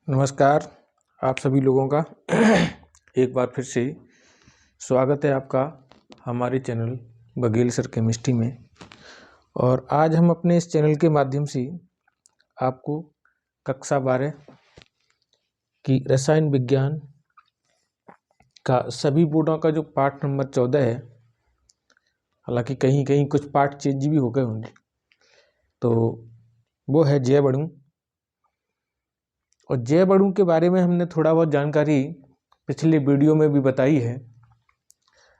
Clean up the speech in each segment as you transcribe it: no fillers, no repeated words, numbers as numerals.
नमस्कार आप सभी लोगों का एक बार फिर से स्वागत है आपका हमारे चैनल बघेल सर केमिस्ट्री में। और आज हम अपने इस चैनल के माध्यम से आपको कक्षा 12 की रसायन विज्ञान का सभी बोर्डों का जो पाठ नंबर 14 है, हालांकि कहीं कहीं कुछ पाठ चेंज भी हो गए होंगे, तो वो है जैव अणु। और जैव अणु के बारे में हमने थोड़ा बहुत जानकारी पिछले वीडियो में भी बताई है।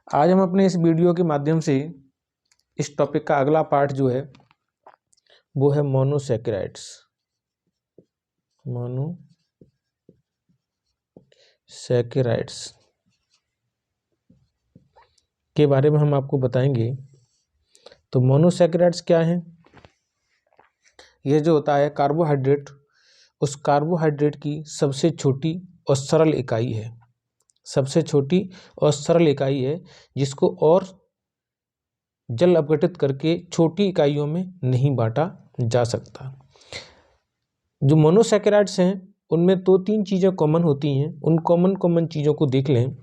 आज हम अपने इस वीडियो के माध्यम से इस टॉपिक का अगला पार्ट जो है वो है मोनोसैकेराइड्स के बारे में हम आपको बताएंगे। तो मोनोसैकेराइड्स क्या हैं? ये जो होता है कार्बोहाइड्रेट, उस कार्बोहाइड्रेट की सबसे छोटी और सरल इकाई है, जिसको और जल अपघटित करके छोटी इकाइयों में नहीं बांटा जा सकता। जो मोनोसैकेराइड्स हैं उनमें दो तीन चीज़ें कॉमन होती हैं। उन कॉमन चीज़ों को देख लें।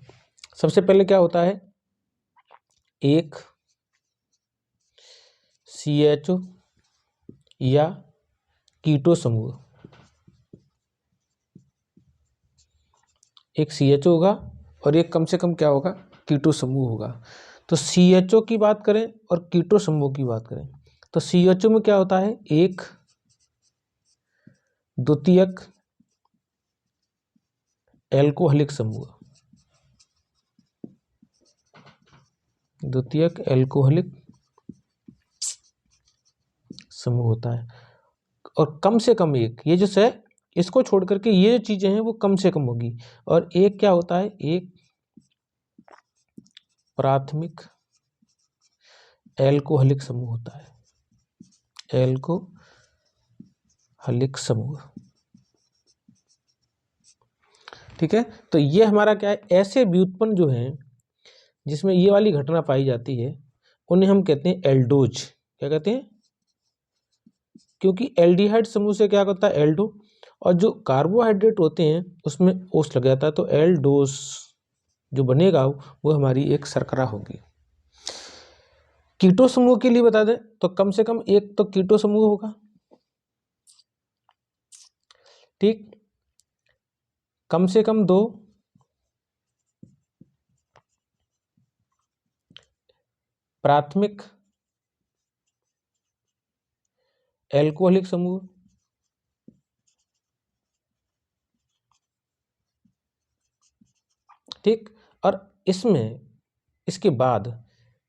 सबसे पहले क्या होता है, एक CHO या कीटो समूह, एक CHO होगा और एक कम से कम क्या होगा, कीटो समूह होगा। तो CHO की बात करें और कीटो समूह की बात करें तो CHO में क्या होता है, एक द्वितीयक एल्कोहलिक समूह, होता है। और कम से कम एक, ये जो है इसको छोड़ करके ये जो चीजें हैं वो कम से कम होगी। और एक क्या होता है, एक प्राथमिक एल्कोहलिक समूह होता है, एल्कोहलिक समूह। ठीक है, तो ये हमारा क्या है, ऐसे व्युत्पन्न जो हैं जिसमें ये वाली घटना पाई जाती है उन्हें हम कहते हैं एल्डोज। क्या कहते हैं? क्योंकि एल्डिहाइड समूह से क्या होता है, एल्डो, और जो कार्बोहाइड्रेट होते हैं उसमें ओस लग जाता है, तो एल्डोस जो बनेगा वो हमारी एक शर्करा होगी। कीटो समूह के लिए बता दें तो कम से कम एक तो कीटो समूह होगा, ठीक, कम से कम दो प्राथमिक एल्कोहलिक समूह, ठीक, और इसके बाद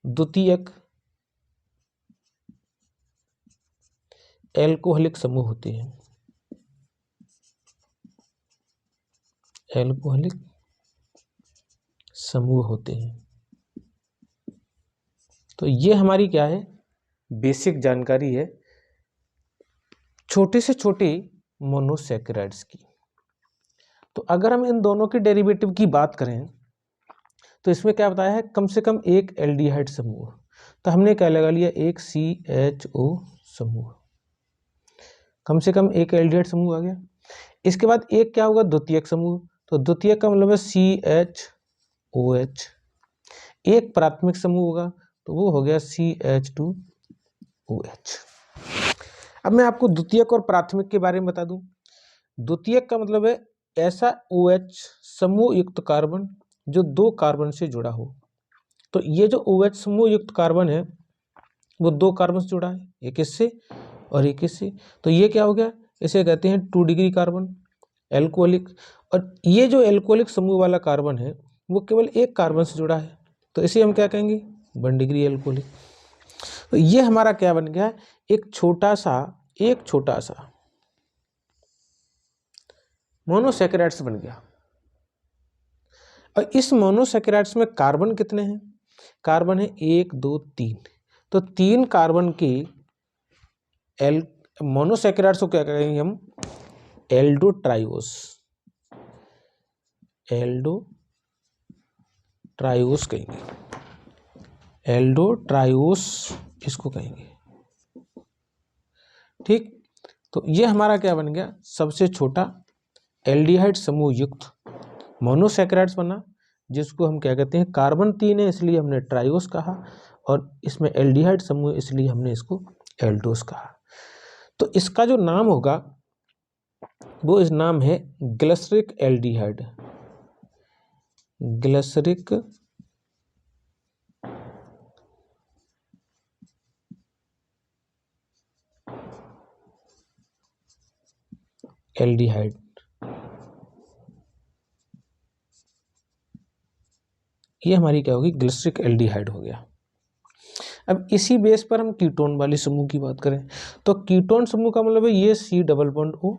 द्वितीयक एल्कोहलिक समूह होते हैं, एल्कोहलिक समूह होते हैं। तो ये हमारी क्या है, बेसिक जानकारी है छोटे से छोटे मोनोसैकेराइड्स की। तो अगर हम इन दोनों के डेरिवेटिव की बात करें तो इसमें क्या बताया है, कम से कम एक एल्डिहाइड समूह। तो हमने क्या लगा लिया, एक CHO समूह, कम से कम एक एल्डिहाइड समूह आ गया। इसके बाद एक क्या होगा, द्वितीयक समूह। तो द्वितीयक का मतलब है CHOH। एक प्राथमिक समूह होगा तो वो हो गया CH2OH। अब मैं आपको द्वितीयक और प्राथमिक के बारे में बता दूं। द्वितीयक का मतलब है ऐसा OH समूह युक्त कार्बन जो दो कार्बन से जुड़ा हो। तो ये जो OH समूह युक्त कार्बन है वो दो कार्बन से जुड़ा है, एक इससे और एक इससे। तो ये क्या हो गया, इसे कहते हैं 2 डिग्री कार्बन, एल्कोहलिक। और ये जो एल्कोहलिक समूह वाला कार्बन है वो केवल एक कार्बन से जुड़ा है, तो इसे हम क्या कहेंगे, 1 डिग्री एल्कोहलिक। तो ये हमारा क्या बन गया, एक छोटा सा मोनोसैकेराइड्स बन गया। और इस मोनोसैकेराइड्स में कार्बन कितने हैं, कार्बन है 1 2 3। तो 3 कार्बन के मोनोसैकेराइड्स को क्या कहेंगे हम, एल्डोट्राइओस कहेंगे, एल्डोट्राइओस इसको कहेंगे, ठीक। तो ये हमारा क्या बन गया, सबसे छोटा एल्डिहाइड समूह युक्त मोनोसैकेराइड्स बना, जिसको हम क्या कहते हैं, कार्बन 3 है इसलिए हमने ट्राइओस कहा, और इसमें एल्डिहाइड समूह इसलिए हमने इसको एल्डोस कहा। तो इसका जो नाम होगा वो इस नाम है ग्लिसरिक एल्डिहाइड, ग्लिसरिक एल्डिहाइड। ये हमारी क्या होगी, ग्लिसरिक एल्डिहाइड हो गया। अब इसी बेस पर हम कीटोन वाले समूह की बात करें तो कीटोन समूह का मतलब है ये C डबल बॉन्ड O,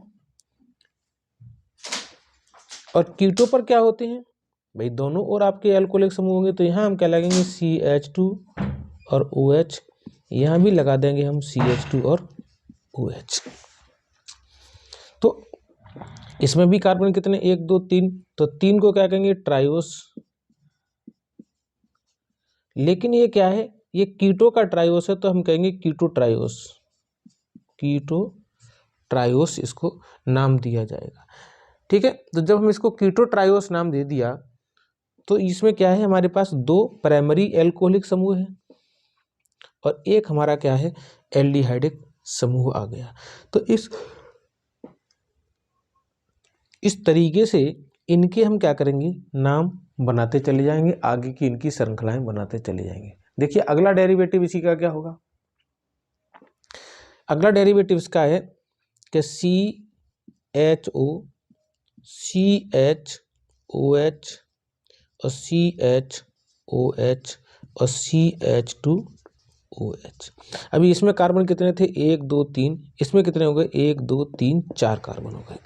और कीटो पर क्या होते हैं भाई, दोनों और आपके एल्कोहलिक समूह होंगे, तो यहाँ हम क्या लगेंगे CH2 और OH, यहाँ भी लगा देंगे हम CH2 और OH। तो इसमें भी कार्बन कितने, 1 2 3, तो 3 को क्या कहेंगे, ट्राइओस। लेकिन ये क्या है, ये कीटो का ट्राइओस है, तो हम कहेंगे कीटो ट्राइओस, कीटो ट्राइओस इसको नाम दिया जाएगा। ठीक है, तो जब हम इसको कीटो ट्राइओस नाम दे दिया तो इसमें क्या है, हमारे पास 2 प्राइमरी एल्कोहलिक समूह है और एक हमारा क्या है, एल्डिहाइडिक समूह आ गया। तो इस तरीके से इनके हम क्या करेंगे, नाम बनाते चले जाएंगे, आगे की इनकी श्रृंखलाएं बनाते चले जाएंगे। देखिए अगला डेरिवेटिव इसी का क्या होगा, अगला डेरिवेटिव इसका है कि CHO, CHOH और CHOH और CH2OH। अभी इसमें कार्बन कितने थे, 1 2 3, इसमें कितने हो गए, 1 2 3 4 कार्बन हो गए।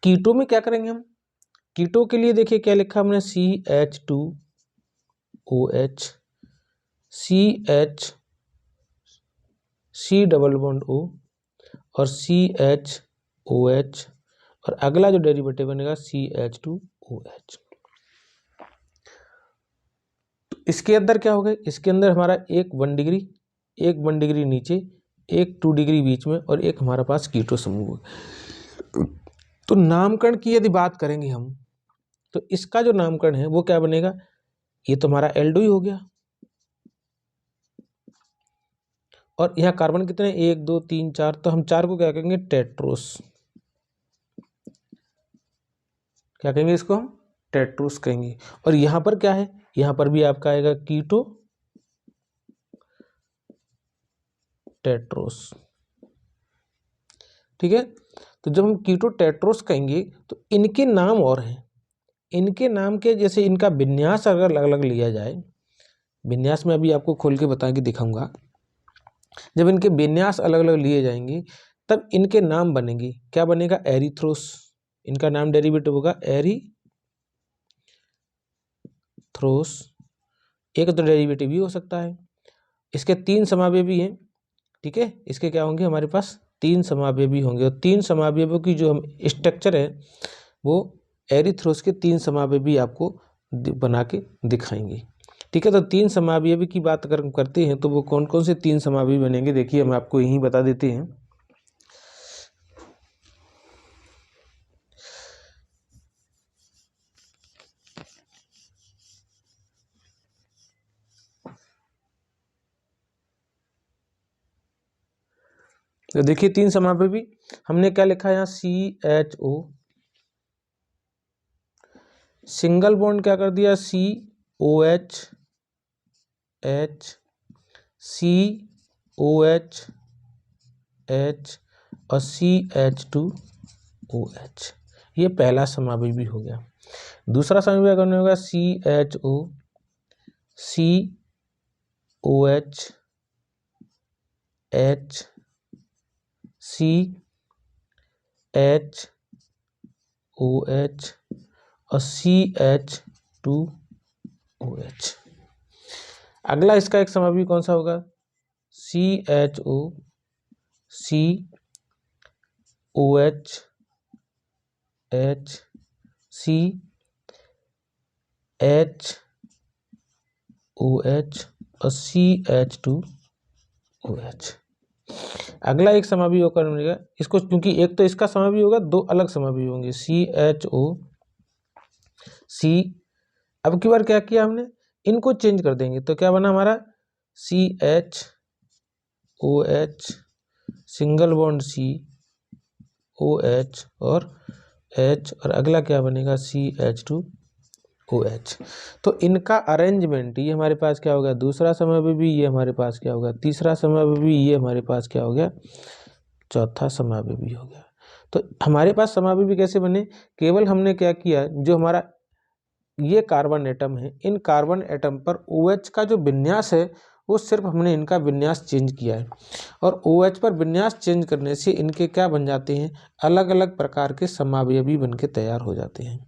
कीटो में क्या करेंगे हम, कीटो के लिए देखिए क्या लिखा हमने, CH2OH, C double bond O और CHOH, और अगला जो डेरिवेटिव बनेगा CH2OH। तो इसके अंदर क्या होगा, इसके अंदर हमारा एक 1 डिग्री नीचे, एक 2 डिग्री बीच में, और एक हमारा पास कीटो समूह। तो नामकरण की यदि बात करेंगे हम, तो इसका जो नामकरण है वो क्या बनेगा, ये तो हमारा एल्डो ही हो गया, और यहाँ कार्बन कितने, 1 2 3 4, तो हम 4 को क्या कहेंगे, टेट्रोस। क्या कहेंगे इसको हम, टेट्रोस कहेंगे। और यहाँ पर क्या है, यहाँ पर भी आपका आएगा कीटो टेट्रोस। ठीक है, तो जब हम कीटो टेट्रोस कहेंगे तो इनके नाम और हैं, इनके नाम के जैसे इनका विन्यास अगर अलग अलग लिया जाए, विन्यास में अभी आपको खोल के बता के दिखाऊंगा, जब इनके विन्यास अलग अलग लिए जाएंगे तब इनके नाम बनेंगे, क्या बनेगा, एरिथ्रोस। इनका नाम डेरिवेटिव होगा एरिथ्रोस, एक तो डेरिवेटिव भी हो सकता है। इसके 3 समावयवी हैं, ठीक है, इसके क्या होंगे, हमारे पास 3 समावयवी होंगे, और 3 समावयवों की जो हम स्ट्रक्चर है वो एरिथ्रोस के 3 समावयवी आपको बना के दिखाएंगे। ठीक है, तो 3 समावयवी की बात अगर हम करते हैं तो वो कौन कौन से 3 समावयवी बनेंगे, देखिए हम आपको यहीं बता देते हैं। तो देखिए 3 समावयवी हमने क्या लिखा है यहाँ, CHO, सिंगल बॉन्ड क्या कर दिया, COH H, COH H और CH2OH, ये पहला समावयवी हो गया। दूसरा समावयवी करने होगा CHO, COH H, CHOH और CH2OH। अगला इसका एक समावयवी कौन सा होगा, CHO, COH H, CHOH और CH2OH। अगला एक समावयव कर्ण बनेगा इसको, क्योंकि एक तो इसका समावयव होगा, दो अलग समावयव होंगे CHO। अब की बार क्या किया हमने, इनको चेंज कर देंगे तो क्या बना हमारा CHOH सिंगल बॉन्ड COH और H, और अगला क्या बनेगा CH2OH। तो इनका अरेंजमेंट, ये हमारे पास क्या होगा दूसरा समावयवी, ये हमारे पास क्या होगा तीसरा समावयवी, ये हमारे पास क्या हो गया चौथा समावयवी हो गया। तो हमारे पास समावयवी कैसे बने, केवल हमने क्या किया, जो हमारा ये कार्बन एटम है, इन कार्बन एटम पर OH का जो विन्यास है वो सिर्फ हमने इनका विन्यास चेंज किया है, और OH पर विन्यास चेंज करने से इनके क्या बन जाते हैं, अलग अलग प्रकार के समावयवी बन के तैयार हो जाते हैं।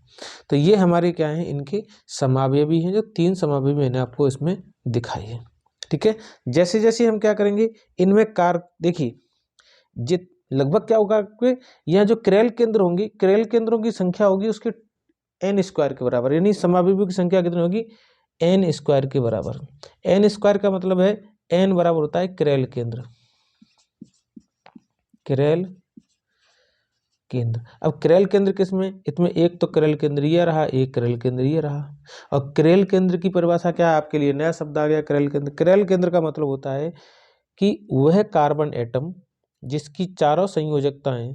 तो ये हमारे क्या हैं, इनके समावयवी हैं, जो 3 समावयवी मैंने आपको इसमें दिखाई है। ठीक है, जैसे जैसे हम क्या करेंगे इनमें देखिए जित लगभग क्या होगा आपके यहाँ जो क्रेल केंद्र होंगे, क्रेल केंद्रों की संख्या होगी उसके n स्क्वायर के बराबर, यानी समावयवी की संख्या कितनी होगी n स्क्वायर के बराबर। n स्क्वायर का मतलब है n बराबर होता है क्रेल केंद्र, क्रेल केंद्र। अब क्रेल केंद्र किसमें, इसमें एक तो क्रेल केंद्र ये रहा, एक क्रेल केंद्र ये रहा। और क्रेल केंद्र की परिभाषा क्या है, आपके लिए नया शब्द आ गया क्रेल केंद्र। क्रेल केंद्र का मतलब होता है कि वह कार्बन एटम जिसकी चारों संयोजकताएं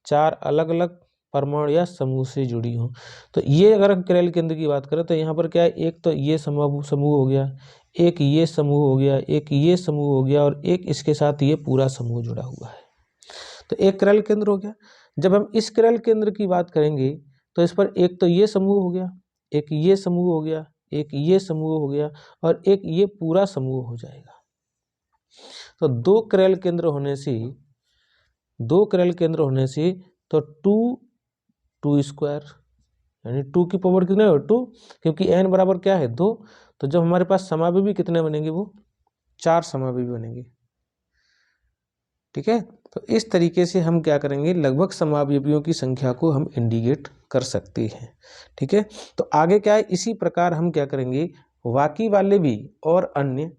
4 अलग अलग परमाणु या समूह से जुड़ी हों। तो ये अगर हम क्रेल केंद्र की बात करें तो यहाँ पर क्या है, एक तो ये समूह हो गया, एक ये समूह हो गया, एक ये समूह हो गया, और एक इसके साथ ये पूरा समूह जुड़ा हुआ है। तो एक क्रेल केंद्र हो गया। जब हम इस क्रेल केंद्र की बात करेंगे तो इस पर एक तो ये समूह हो गया, एक ये समूह हो गया, एक ये समूह हो गया, और एक ये पूरा समूह हो जाएगा। तो दो क्रेल केंद्र होने से तो 2 स्क्वायर, यानी 2 की पावर कितने हो 2, क्योंकि n बराबर क्या है 2। तो जब हमारे पास समावयवी कितने बनेंगे, वो 4 समावयवी बनेंगे। ठीक है, तो इस तरीके से हम क्या करेंगे, लगभग समावयवियों की संख्या को हम इंडिकेट कर सकते हैं। ठीक है, तो आगे क्या है, इसी प्रकार हम क्या करेंगे, बाकी वाले भी और अन्य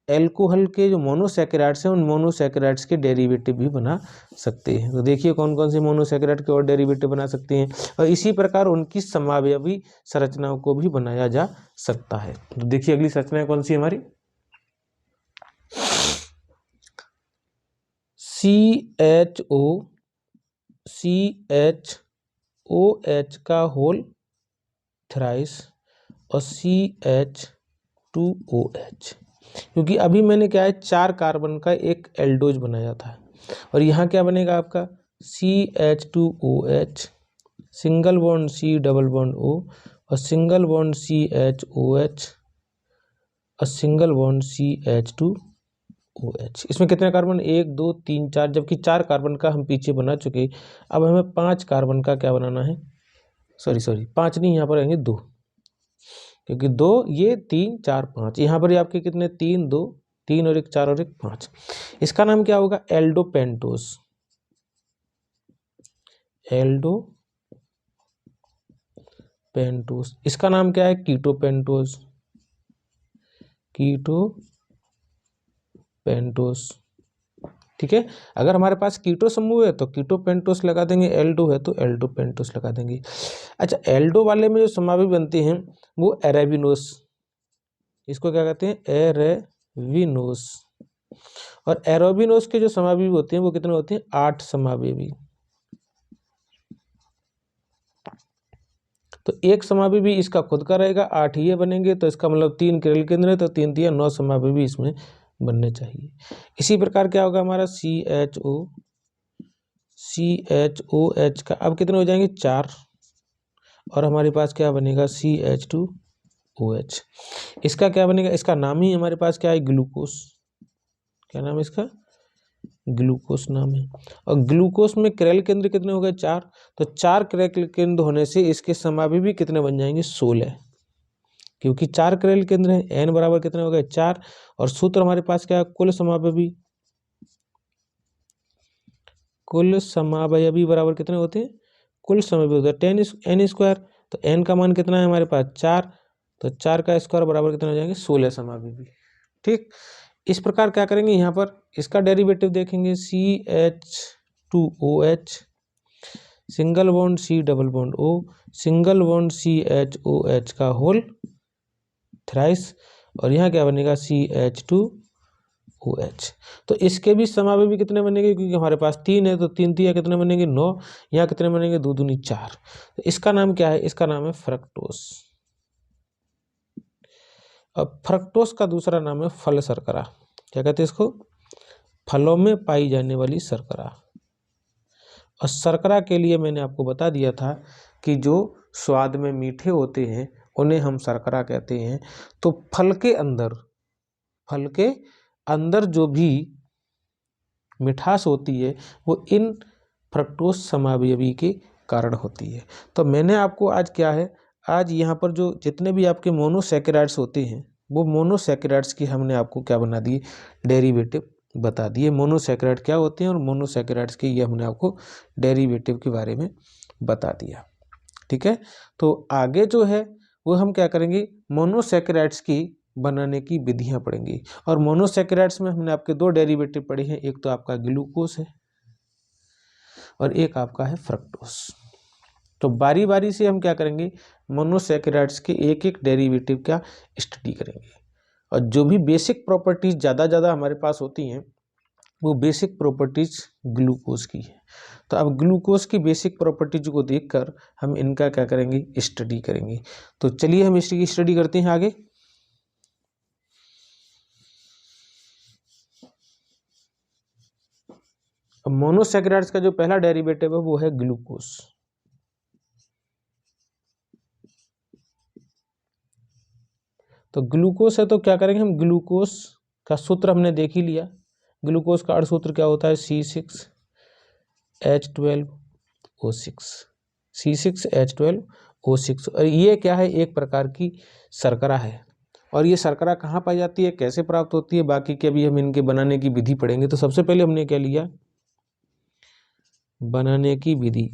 एल्कोहल के जो मोनोसैकेराइड्स हैं उन मोनोसैकेराइड्स के डेरिवेटिव भी बना सकते हैं। तो देखिए कौन कौन से मोनोसैकेराइड के और डेरिवेटिव बना सकते हैं, और इसी प्रकार उनकी समावयवी संरचनाओं को भी बनाया जा सकता है। तो देखिए अगली संरचना कौन सी हमारी, CHOH का होल थ्राइस और CH2OH, क्योंकि अभी मैंने क्या है 4 कार्बन का एक एल्डोज बनाया था, और यहाँ क्या बनेगा आपका CH2OH single bond C double bond O और सिंगल बॉन्ड CHOH और सिंगल बॉन्ड CH2OH। इसमें कितने कार्बन 1 2 3 4, जबकि 4 कार्बन का हम पीछे बना चुके। अब हमें 5 कार्बन का क्या बनाना है, सॉरी 5 नहीं, यहाँ पर आएंगे 2, क्योंकि 2 ये 3 4 5, यहाँ पर आपके कितने 3 2 3 और 1 4 और 1 5। इसका नाम क्या होगा एल्डोपेंटोस। एल्डोपेंटोस। इसका नाम क्या है कीटोपेंटोस। कीटोपेंटोस। ठीक है, अगर हमारे पास कीटो समूह है तो कीटोपेंटोस लगा देंगे, एल्डो है तो एल्डोपेंटोस लगा देंगे। अच्छा, एल्डो वाले में जो समावयवी बनते हैं वो एरेबिनोस, इसको क्या कहते हैं एरेबिनोस। और एरोबिनोस के जो समावयवी होते हैं वो कितने होते हैं 8 समावयवी। तो एक समावयवी इसका खुद का रहेगा, 8 ये बनेंगे, तो इसका मतलब 3 क्रेल केंद्र है तो 3 3 9 समावयवी इसमें बनने चाहिए। इसी प्रकार क्या होगा हमारा CHOH का अब कितने हो जाएंगे 4, और हमारे पास क्या बनेगा CH2OH। इसका क्या बनेगा, इसका नाम ही हमारे पास क्या है ग्लूकोस। क्या नाम है इसका, ग्लूकोस नाम है। और ग्लूकोस में क्रेल केंद्र कितने हो गए 4, तो 4 क्रेल केंद्र होने से इसके समावयवी कितने बन जाएंगे 16, क्योंकि 4 क्रेल केंद्र है। n बराबर कितने हो गए 4, और सूत्र हमारे पास क्या है कुल समावयवी बराबर कितने होते हैं, कुल समावयवी होता है 10 n स्क्वायर। तो n का मान कितना है हमारे पास 4, तो 4 का स्क्वायर बराबर कितने हो जाएंगे 16 समावयवी। ठीक, इस प्रकार क्या करेंगे, यहाँ पर इसका डेरिवेटिव देखेंगे, CH2OH, single bond C double bond O, single bond CHOH का होल थ्राइस, और यहाँ क्या बनेगा CH2OH। तो इसके भी समावेशी कितने बनेंगे, क्योंकि हमारे पास 3 है तो 3 3 कितने बनेंगे 9, यहाँ कितने बनेंगे 2 दूनी 4। तो इसका नाम क्या है, इसका नाम है फ्रक्टोस। अब फ्रक्टोस का दूसरा नाम है फल शर्करा। क्या कहते हैं इसको, फलों में पाई जाने वाली शर्करा। और शर्करा के लिए मैंने आपको बता दिया था कि जो स्वाद में मीठे होते हैं उन्हें हम शर्करा कहते हैं। तो फल के अंदर जो भी मिठास होती है वो इन फ्रक्टोस समावयवी के कारण होती है। तो मैंने आपको आज क्या है, आज यहाँ पर जो जितने भी आपके मोनोसैकेराइड्स होते हैं वो मोनोसैकेराइड्स की हमने आपको क्या बना दिए, डेरिवेटिव बता दिए। मोनोसैकेराइड क्या होते हैं और मोनोसैकेराइड्स के ये हमने आपको डेरिवेटिव के बारे में बता दिया। ठीक है, तो आगे जो है वो हम क्या करेंगे, मोनोसैकेराइड्स की बनाने की विधियां पढ़ेंगे। और मोनोसैकेराइड्स में हमने आपके 2 डेरिवेटिव पढ़े हैं, एक तो आपका ग्लूकोज है और एक आपका है फ्रक्टोस। तो बारी बारी से हम क्या करेंगे, मोनोसैकेराइड्स के एक एक डेरिवेटिव का स्टडी करेंगे। और जो भी बेसिक प्रॉपर्टीज ज़्यादा हमारे पास होती हैं वो बेसिक प्रॉपर्टीज ग्लूकोज की है। तो अब ग्लूकोज की बेसिक प्रॉपर्टीज को देखकर हम इनका क्या करेंगे, स्टडी करेंगे। तो चलिए हम इसकी स्टडी करते हैं आगे। अब मोनोसैकेराइड्स का जो पहला डेरिवेटिव है वो है ग्लूकोज। तो ग्लूकोज है तो क्या करेंगे हम, ग्लूकोज का सूत्र हमने देख ही लिया। ग्लूकोज का अर्ध सूत्र क्या होता है, C6H12O6, C6H12O6। और ये क्या है, एक प्रकार की शर्करा है। और ये शर्करा कहाँ पाई जाती है, कैसे प्राप्त होती है, बाकी के अभी हम इनके बनाने की विधि पढ़ेंगे। तो सबसे पहले हमने क्या लिया, बनाने की विधि।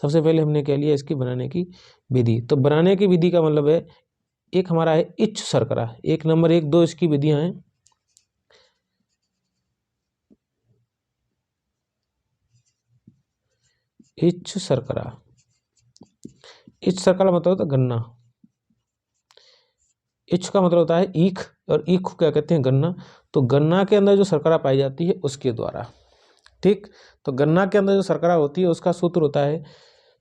सबसे पहले हमने क्या लिया, इसकी बनाने की विधि। तो बनाने की विधि का मतलब है, एक हमारा है इच्छ शर्करा, 1 नंबर 1 2 इसकी विधियां हैं। इच्छ शर्करा, इच्छ शर्करा मतलब होता है गन्ना। इच्छ का मतलब होता है ईख, और ईख को क्या कहते हैं, गन्ना। तो गन्ना के अंदर जो शर्करा पाई जाती है उसके द्वारा, ठीक। तो गन्ना के अंदर जो शर्करा होती है उसका सूत्र होता है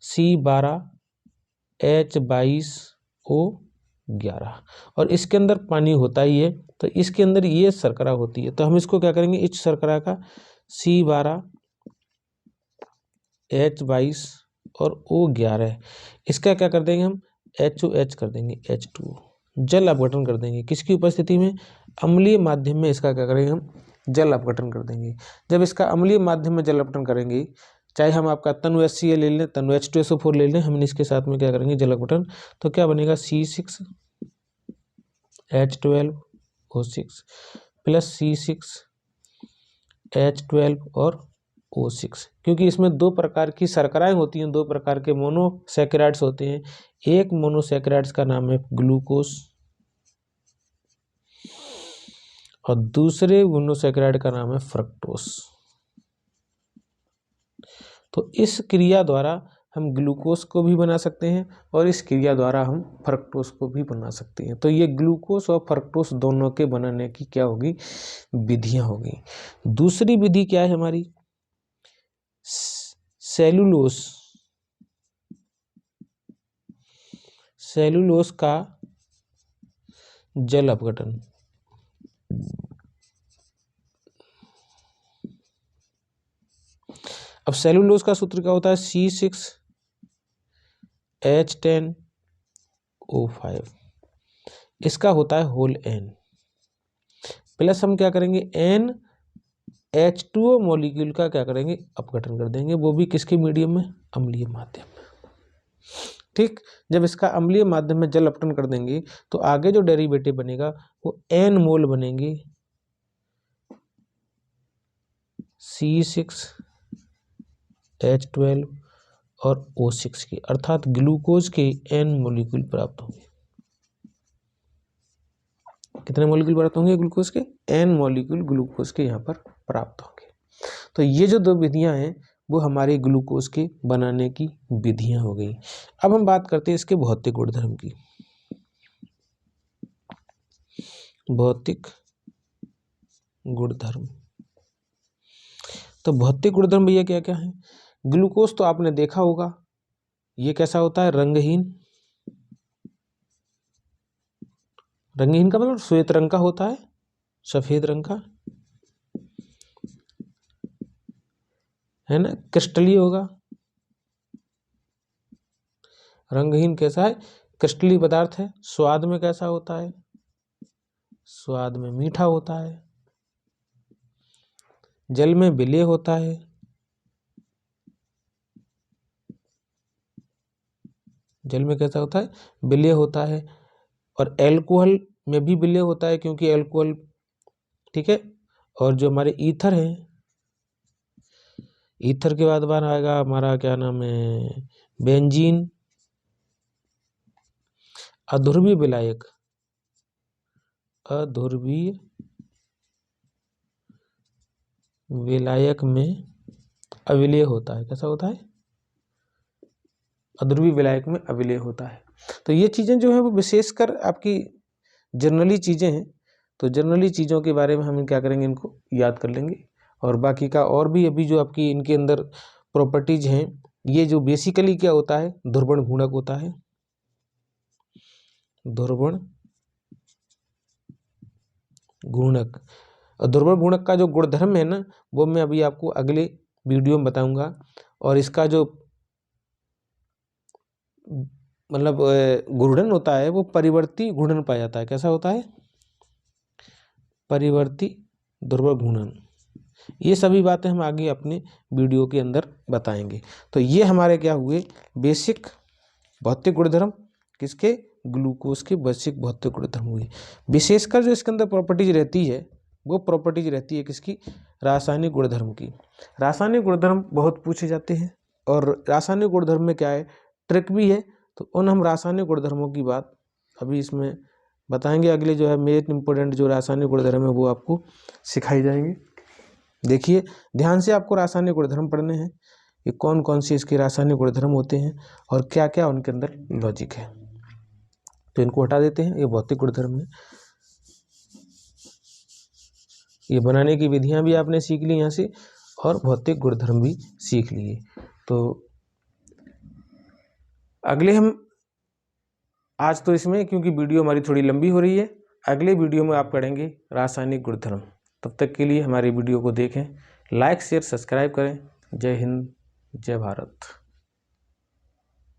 C12H22O11। और इसके अंदर पानी होता ही है, तो इसके अंदर ये शर्करा होती है। तो हम इसको क्या करेंगे, इस शर्करा का C12H22 और O11, इसका क्या कर देंगे हम, HOH कर देंगे, H2O, जल अपघटन कर देंगे। किसकी उपस्थिति में, अम्लीय माध्यम में इसका क्या करेंगे हम, जल अपघटन कर देंगे। जब इसका अम्लीय माध्यम में जल अपघटन करेंगे, चाहे हम आपका तनु HCl ले लें, तनु H2SO4 ले लें, हम इसके साथ में क्या करेंगे, जल अपघटन। तो क्या बनेगा, C6H12O6 प्लस C6H12 और O6। क्योंकि इसमें 2 प्रकार की शर्कराएं होती हैं, 2 प्रकार के मोनोसैकेराइड्स होते हैं। एक मोनोसैकेराइड्स का नाम है ग्लूकोज और दूसरे मोनोसैकेराइड का नाम है फ्रक्टोस। तो इस क्रिया द्वारा हम ग्लूकोज को भी बना सकते हैं और इस क्रिया द्वारा हम फ्रक्टोस को भी बना सकते हैं। तो ये ग्लूकोज और फ्रक्टोस दोनों के बनाने की क्या होगी, विधियां होगी। दूसरी विधि क्या है हमारी, सेलुलोज का जल अपघटन। अब सेलुलोज का सूत्र क्या होता है, C6H10O5, इसका होता है होल N, प्लस हम क्या करेंगे, NH2O मॉलिक्यूल का क्या करेंगे, अपघटन कर देंगे। वो भी किसके मीडियम में, अम्लीय माध्यम में, ठीक। जब इसका अम्लीय माध्यम में जल अपघटन कर देंगे तो आगे जो डेरिवेटिव बनेगा वो N मोल बनेंगे C6H12 और O6 के, अर्थात ग्लूकोज के N मॉलिक्यूल प्राप्त होंगे। कितने मॉलिक्यूल प्राप्त होंगे ग्लूकोज के? n मॉलिक्यूल ग्लूकोज के यहाँ पर प्राप्त होंगे। तो ये जो दो विधियां हैं वो हमारे ग्लूकोज के बनाने की विधियां हो गई। अब हम बात करते हैं इसके भौतिक गुणधर्म की। भौतिक गुणधर्म, तो भौतिक गुणधर्म भैया क्या क्या है? ग्लूकोज तो आपने देखा होगा, ये कैसा होता है? रंगहीन। रंगहीन का मतलब श्वेत रंग का होता है, सफेद रंग का, है ना। क्रिस्टलीय होगा। रंगहीन कैसा है? क्रिस्टलीय पदार्थ है। स्वाद में कैसा होता है? स्वाद में मीठा होता है। जल में विलेय होता है। जल में कैसा होता है? विलेय होता है। और एल्कोहल में भी विलेय होता है, क्योंकि एल्कोहल, ठीक है। और जो हमारे ईथर है, ईथर के बाद बार आएगा हमारा क्या नाम है? बेंजीन। अध्रुवीय विलायक, अध्रुवीय विलायक में अविलेय होता है। कैसा होता है? अध्रुवीय विलायक में अविलेय होता है। तो ये चीज़ें जो है वो विशेषकर आपकी जनरली चीज़ें हैं। तो जनरली चीज़ों के बारे में हम क्या करेंगे, इनको याद कर लेंगे। और बाकी का और भी अभी जो आपकी इनके अंदर प्रॉपर्टीज हैं, ये जो बेसिकली क्या होता है? ध्रुवण गुणक होता है। ध्रुवण गुणक। और ध्रुवण गुणक का जो गुणधर्म है ना, वो मैं अभी आपको अगले वीडियो में बताऊंगा। और इसका जो मतलब घूर्णन होता है वो परिवर्ती घूर्णन पाया जाता है। कैसा होता है? परिवर्ती ध्रुव घूर्णन। ये सभी बातें हम आगे अपने वीडियो के अंदर बताएंगे। तो ये हमारे क्या हुए? बेसिक भौतिक गुणधर्म, किसके? ग्लूकोज के बेसिक भौतिक गुणधर्म हुए। विशेषकर जो इसके अंदर प्रॉपर्टीज रहती है, वो प्रॉपर्टीज रहती है किसकी? रासायनिक गुणधर्म की। रासायनिक गुणधर्म बहुत पूछे जाते हैं, और रासायनिक गुणधर्म में क्या है? ट्रिक भी है। तो उन हम रासायनिक गुणधर्मों की बात अभी इसमें बताएंगे। अगले जो है मेन इंपॉर्टेंट जो रासायनिक गुणधर्म है वो आपको सिखाई जाएंगे। देखिए ध्यान से, आपको रासायनिक गुणधर्म पढ़ने हैं कि कौन कौन से इसके रासायनिक गुणधर्म होते हैं और क्या क्या उनके अंदर लॉजिक है। तो इनको हटा देते हैं। ये भौतिक गुणधर्म है। ये बनाने की विधियां भी आपने सीख ली यहाँ से, और भौतिक गुणधर्म भी सीख लिए। तो अगले हम आज तो इसमें, क्योंकि वीडियो हमारी थोड़ी लंबी हो रही है, अगले वीडियो में आप पढ़ेंगे रासायनिक गुणधर्म। तब तक के लिए हमारी वीडियो को देखें, लाइक शेयर सब्सक्राइब करें। जय हिंद, जय भारत।